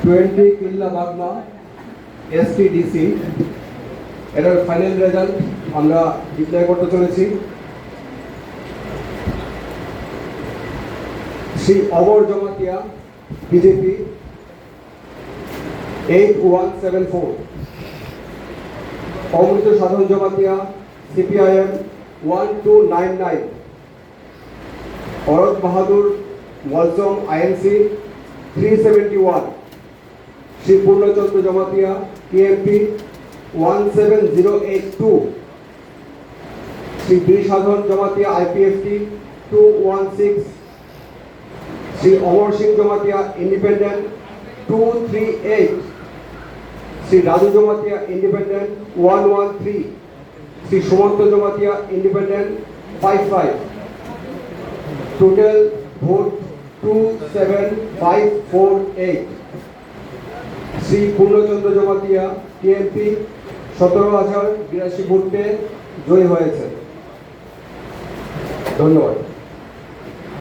20 কিল্লা Bagma STDC এর final result আমরা declare করতে চলেছি। শ্রী অমর জমাতিয়া BJP 8174, অমৃত সাধন জমাতিয়া CPIM 1299, অরত বাহাদুর Molsom INC 371, Shri Purnachandra Jamatia TMP 17082, Shri Bir Sadhan Jamatia IPFT 216, Shri Amar Singh Jamatia independent 238, Shri Raju Jamatia independent 113, Shri Sumanta Jamatia independent 55। Total vote 27548। Shri Purnachandra Jamatia TMP 17,082 ভোটে জয়ী হয়েছে। ধন্যবাদ।